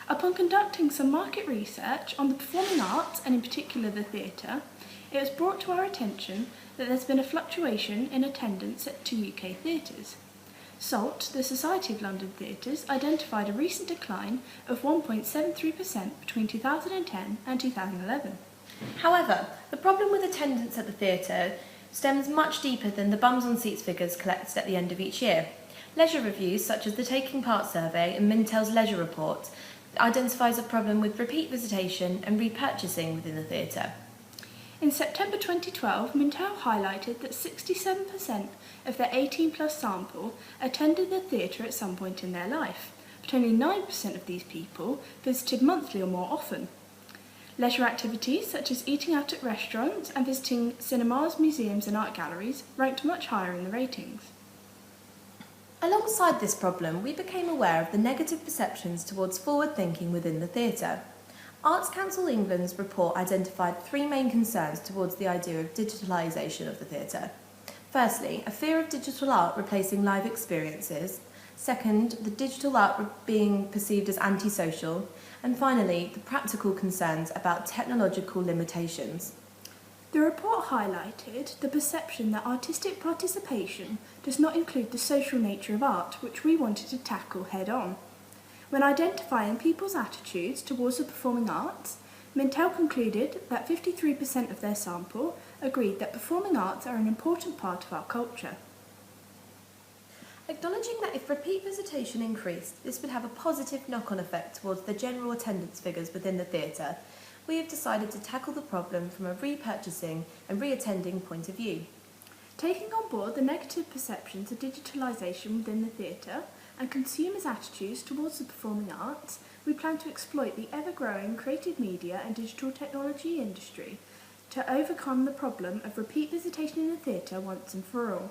Upon conducting some market research on the performing arts, and in particular the theatre, it was brought to our attention that there's been a fluctuation in attendance at two UK theatres. SALT, the Society of London Theatres, identified a recent decline of 1.73% between 2010 and 2011. However, the problem with attendance at the theatre stems much deeper than the bums on seats figures collected at the end of each year. Leisure reviews such as the Taking Part survey and Mintel's leisure report identifies a problem with repeat visitation and repurchasing within the theatre. In September 2012, Mintel highlighted that 67% of their 18-plus sample attended the theatre at some point in their life, but only 9% of these people visited monthly or more often. Leisure activities such as eating out at restaurants and visiting cinemas, museums and art galleries ranked much higher in the ratings. Alongside this problem, we became aware of the negative perceptions towards forward thinking within the theatre. Arts Council England's report identified three main concerns towards the idea of digitalisation of the theatre. Firstly, a fear of digital art replacing live experiences. Second, the digital art being perceived as antisocial. And finally, the practical concerns about technological limitations. The report highlighted the perception that artistic participation does not include the social nature of art, which we wanted to tackle head-on. When identifying people's attitudes towards the performing arts, Mintel concluded that 53% of their sample agreed that performing arts are an important part of our culture. Acknowledging that if repeat visitation increased, this would have a positive knock-on effect towards the general attendance figures within the theatre, we have decided to tackle the problem from a repurchasing and re-attending point of view. Taking on board the negative perceptions of digitalisation within the theatre and consumers' attitudes towards the performing arts, we plan to exploit the ever-growing creative media and digital technology industry to overcome the problem of repeat visitation in the theatre once and for all.